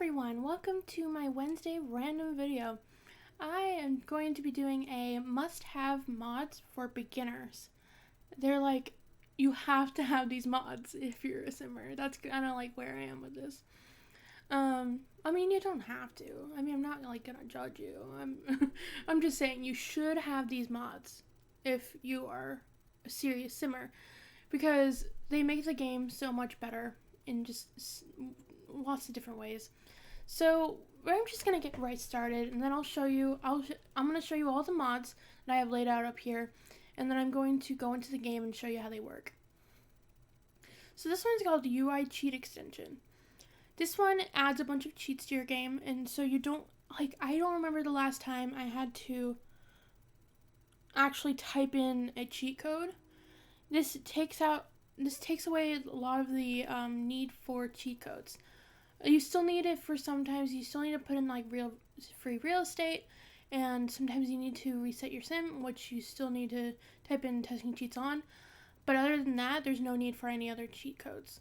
everyone, welcome to my Wednesday random video. I am going to be doing a must-have mods for beginners. They're like, you have to have these mods if you're a simmer. That's kind of like where I am with this. I mean, you don't have to. I mean, I'm not like gonna judge you. I'm just saying you should have these mods if you are a serious simmer, because they make the game so much better in just lots of different ways. So I'm just gonna get right started, and then I'll show you. I'm gonna show you all the mods that I have laid out up here, and then I'm going to go into the game and show you how they work. So this one's called UI Cheat Extension. This one adds a bunch of cheats to your game, and so you don't I don't remember the last time I had to actually type in a cheat code. This takes away a lot of the need for cheat codes. You still need it for sometimes. You still need to put in like free real estate, and sometimes you need to reset your sim, which you still need to type in testing cheats on. But other than that, there's no need for any other cheat codes.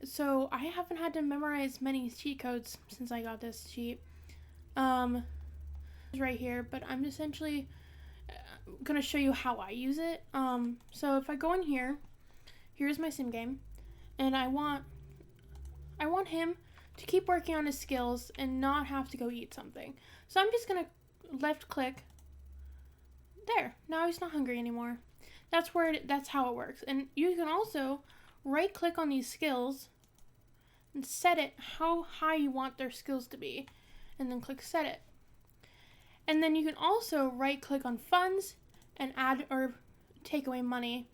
So I haven't had to memorize many cheat codes since I got this cheat. Right here, but I'm essentially gonna show you how I use it. So if I go in here, here's my sim game, and I want him to keep working on his skills and not have to go eat something. So I'm just gonna left click. There, now he's not hungry anymore. That's how it works. And you can also right click on these skills and set it how high you want their skills to be, and then click set it. And then you can also right click on funds and add or take away money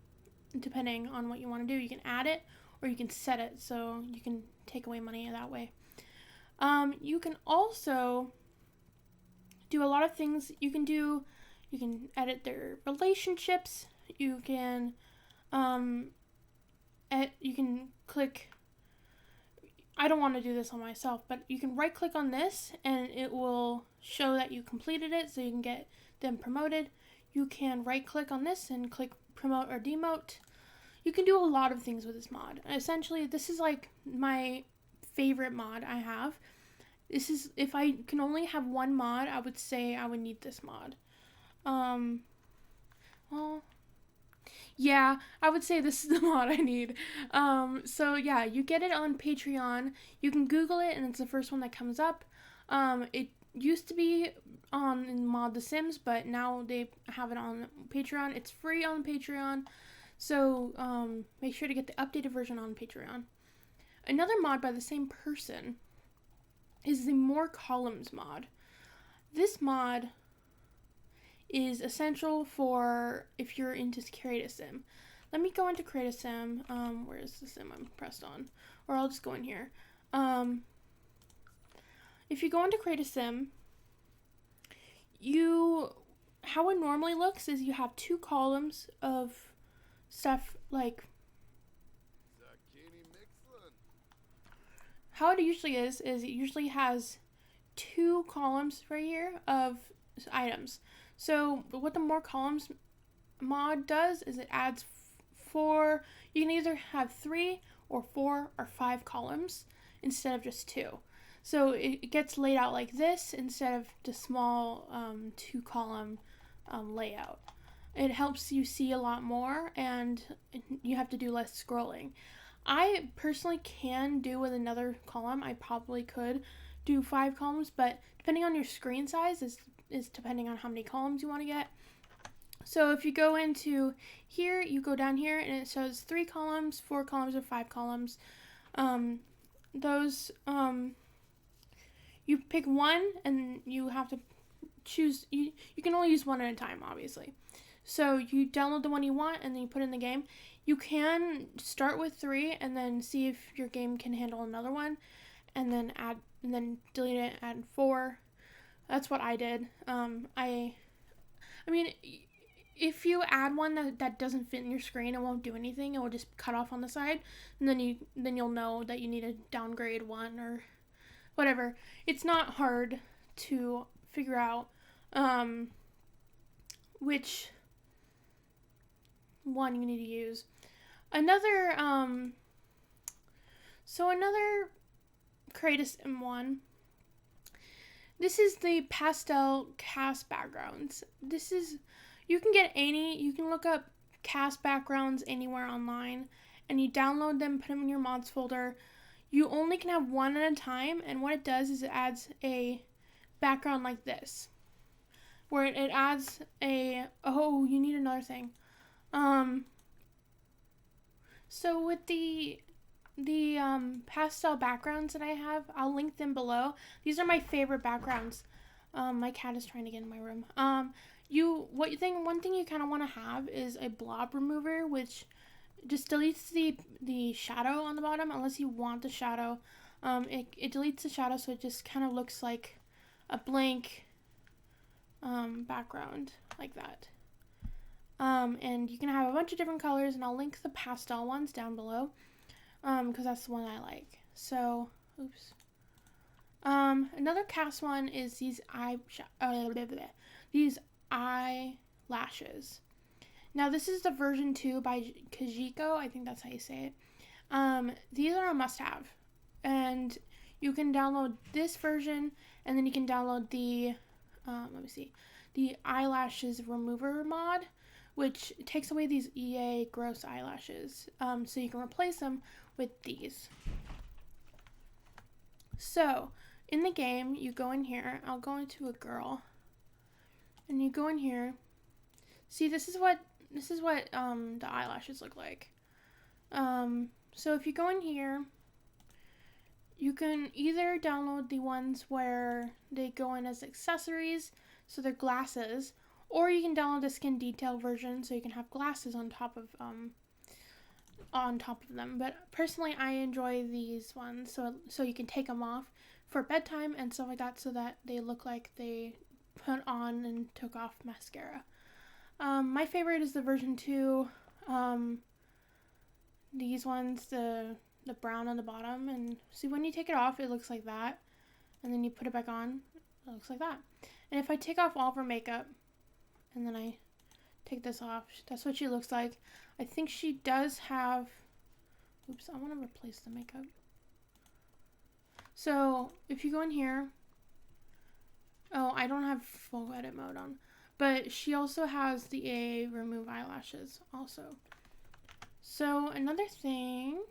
depending on what you want to do. You can add it or you can set it so you can take away money that way. You can also do a lot of things. You can edit their relationships. You can click. I don't want to do this on myself, but you can right click on this and it will show that you completed it, so you can get them promoted. You can right click on this and click promote or demote. You can do a lot of things with this mod. Essentially, this is like my favorite mod I have. This is, if I can only have one mod, I would say I would need this mod. Well, yeah, I would say this is the mod I need. So yeah, you get it on Patreon. You can Google it, and it's the first one that comes up. It used to be on Mod The Sims, but now they have it on Patreon. It's free on Patreon. So make sure to get the updated version on Patreon. Another mod by the same person is the More Columns mod. This mod is essential for if you're into Create a Sim. Let me go into Create a Sim. Where is the sim I'm pressed on? Or I'll just go in here. If you go into Create a Sim, how it normally looks is you have two columns of stuff like how it usually is it usually has two columns right here of items. So what the More Columns mod does is it adds four. You can either have 3 or 4 or 5 columns instead of just 2. So it gets laid out like this instead of the small 2-column layout. It helps you see a lot more, and you have to do less scrolling. I personally can do with another column. I probably could do 5 columns, but depending on your screen size is depending on how many columns you want to get. So if you go into here, you go down here, and it shows 3 columns, 4 columns, or 5 columns. You pick one, and you have to choose. You can only use one at a time, obviously. So you download the one you want, and then you put it in the game. You can start with 3, and then see if your game can handle another one, and then delete it, add 4. That's what I did. I mean, if you add one that doesn't fit in your screen, it won't do anything. It will just cut off on the side, and then you'll know that you need to downgrade one or whatever. It's not hard to figure out which one you need to use. Another create a sim one. This is the pastel cast backgrounds. You can get you can look up cast backgrounds anywhere online, and you download them, put them in your mods folder. You only can have one at a time, and what it does is it adds a background like this, where it adds oh, you need another thing. So with the pastel backgrounds that I have, I'll link them below. These are my favorite backgrounds. My cat is trying to get in my room. One thing you kind of want to have is a blob remover, which just deletes the shadow on the bottom, unless you want the shadow. It deletes the shadow, so it just kind of looks like a blank background like that. And you can have a bunch of different colors, and I'll link the pastel ones down below, because that's the one I like. So, oops. Another cast one is these eyelashes. Now, this is the version 2 by Kajiko. I think that's how you say it. These are a must-have, and you can download this version, and then you can download the the eyelashes remover mod, which takes away these EA gross eyelashes, so you can replace them with these. So, in the game, you go in here. I'll go into a girl, and you go in here. See, this is what the eyelashes look like. So if you go in here, you can either download the ones where they go in as accessories, so they're glasses, or you can download the skin detail version, so you can have glasses on top of them. But personally, I enjoy these ones, so you can take them off for bedtime and stuff like that, so that they look like they put on and took off mascara. My favorite is the version 2. These ones, the brown on the bottom, and see, when you take it off, it looks like that, and then you put it back on, it looks like that. And if I take off all of her makeup, and then I take this off, that's what she looks like. I think she does have, oops, I want to replace the makeup. So, if you go in here, oh, I don't have full edit mode on, but she also has the AA remove eyelashes also. So, another thing,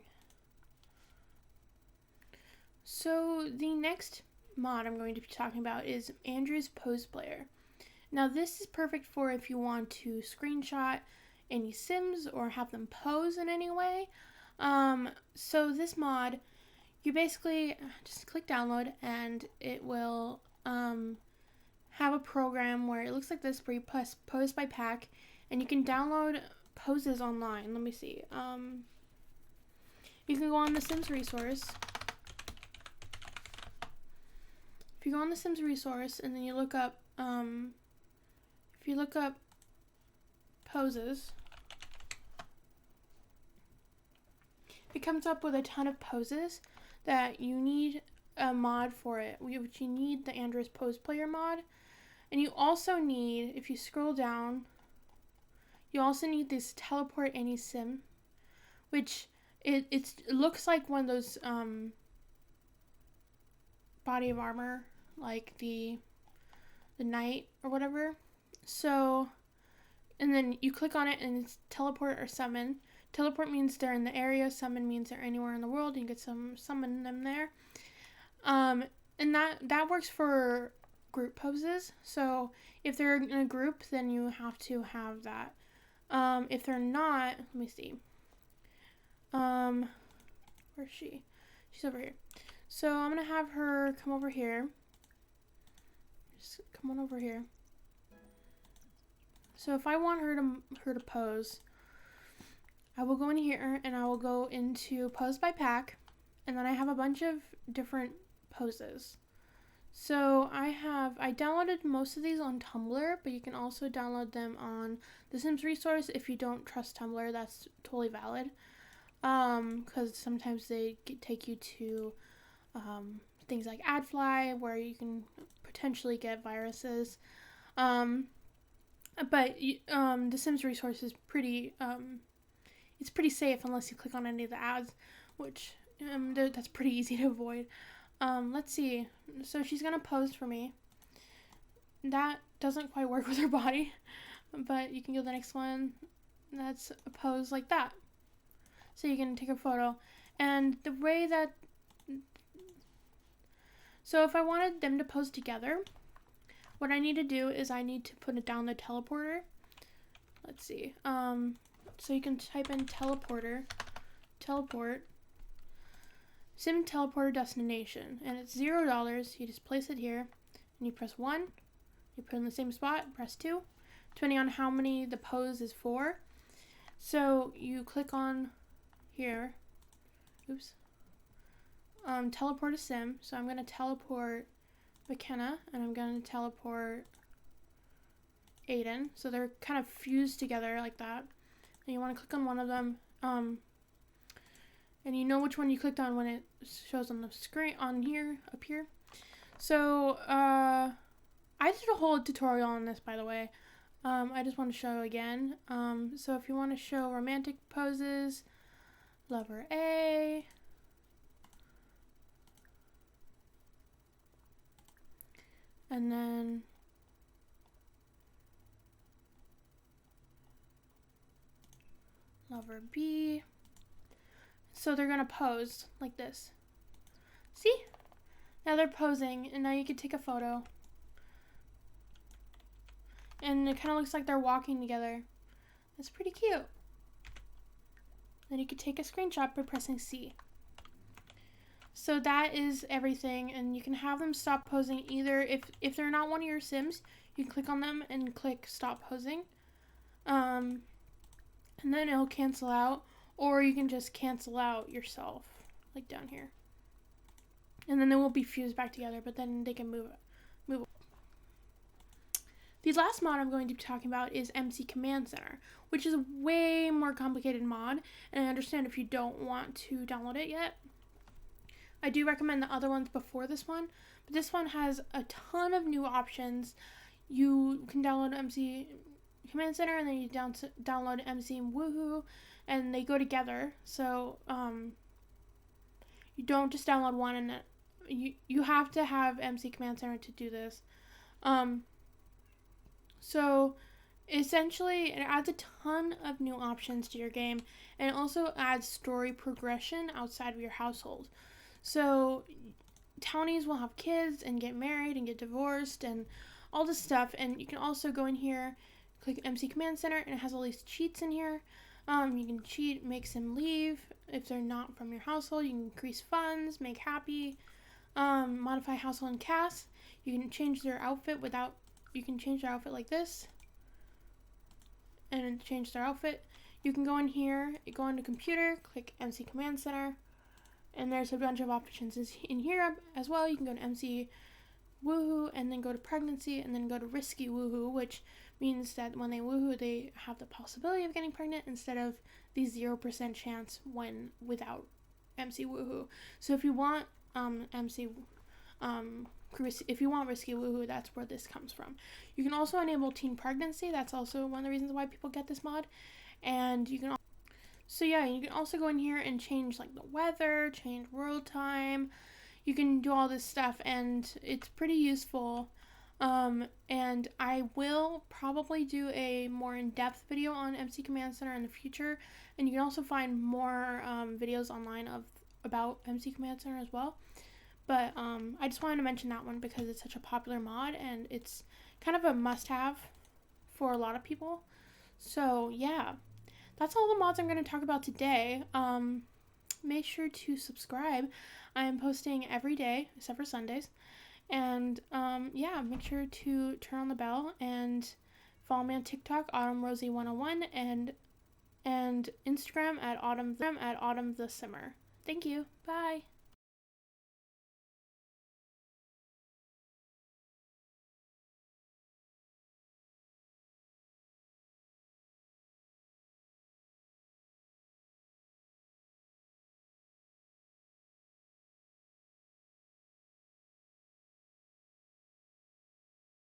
so the next mod I'm going to be talking about is Andrew's Pose Player. Now, this is perfect for if you want to screenshot any Sims or have them pose in any way. So this mod, you basically just click download, and it will have a program where it looks like this, where you press Pose by Pack, and you can download poses online. Let me see. You can go on the Sims resource. If you go on the Sims resource and then you look up, if you look up poses, it comes up with a ton of poses that you need a mod for it, which you need the Andrew's Pose Player mod. And you also need, if you scroll down, you also need this Teleport Any Sim, which it looks like one of those body of armor, like the knight or whatever. So, and then you click on it, and it's teleport or summon. Teleport means they're in the area. Summon means they're anywhere in the world. You get summon them there. And that works for group poses. So if they're in a group, then you have to have that. If they're not, let me see. Where's she? She's over here. So I'm gonna have her come over here. Just come on over here. So if I want her to pose, I will go in here and I will go into Pose by Pack, and then I have a bunch of different poses. So I downloaded most of these on Tumblr, but you can also download them on the Sims resource. If you don't trust Tumblr, that's totally valid, because sometimes they take you to things like AdFly, where you can potentially get viruses. But the Sims resource is pretty, it's pretty safe unless you click on any of the ads, which that's pretty easy to avoid. let's see. So she's gonna pose for me. That doesn't quite work with her body, but you can go to the next one. That's a pose like that. So you can take a photo. And the way that, so if I wanted them to pose together, what I need to do is I need to put it down the teleporter. Let's see. So you can type in teleporter, teleport, sim teleporter destination, and it's $0. You just place it here, and you press 1. You put it in the same spot, press 2, depending on how many the pose is for. So you click on here. Oops. Teleport a sim. So I'm gonna teleport McKenna, and I'm gonna teleport Aiden. So they're kind of fused together like that. And you want to click on one of them. And you know which one you clicked on when it shows on the screen on here, up here. So I did a whole tutorial on this, by the way. I just want to show again. So if you want to show romantic poses, lover A, and then lover B. So they're gonna pose like this. See? Now they're posing, and now you can take a photo. And it kind of looks like they're walking together. That's pretty cute. Then you could take a screenshot by pressing C. So that is everything, and you can have them stop posing either if they're not one of your sims, you can click on them and click stop posing. And then it'll cancel out, or you can just cancel out yourself, like down here. And then they will be fused back together, but then they can move. The last mod I'm going to be talking about is MC Command Center, which is a way more complicated mod, and I understand if you don't want to download it yet. I do recommend the other ones before this one, but this one has a ton of new options. You can download MC Command Center, and then you download MC Woohoo, and they go together. So you don't just download one, and you have to have MC Command Center to do this. So essentially, it adds a ton of new options to your game, and it also adds story progression outside of your household. So townies will have kids and get married and get divorced and all this stuff, and you can also go in here, click MC Command Center, and it has all these cheats in here. You can cheat, make them leave if they're not from your household. You can increase funds, make happy, modify household and cast. You can change their outfit you can change their outfit like this and change their outfit. You can go in here, go into computer, click MC Command Center, and there's a bunch of options in here as well. You can go to MC Woohoo, and then go to pregnancy, and then go to risky woohoo, which means that when they woohoo, they have the possibility of getting pregnant instead of the 0% chance without MC Woohoo. So if you want if you want risky woohoo, that's where this comes from. You can also enable teen pregnancy. That's also one of the reasons why people get this mod. And you can you can also go in here and change like the weather, change world time. You can do all this stuff, and it's pretty useful. And I will probably do a more in-depth video on MC Command Center in the future, and you can also find more videos online about MC Command Center as well. But I just wanted to mention that one because it's such a popular mod, and it's kind of a must-have for a lot of people. So yeah, that's all the mods I'm going to talk about today. Make sure to subscribe. I am posting every day except for Sundays. And yeah, make sure to turn on the bell and follow me on TikTok, AutumnRosie101, and Instagram at Autumn the Simmer. Thank you. Bye.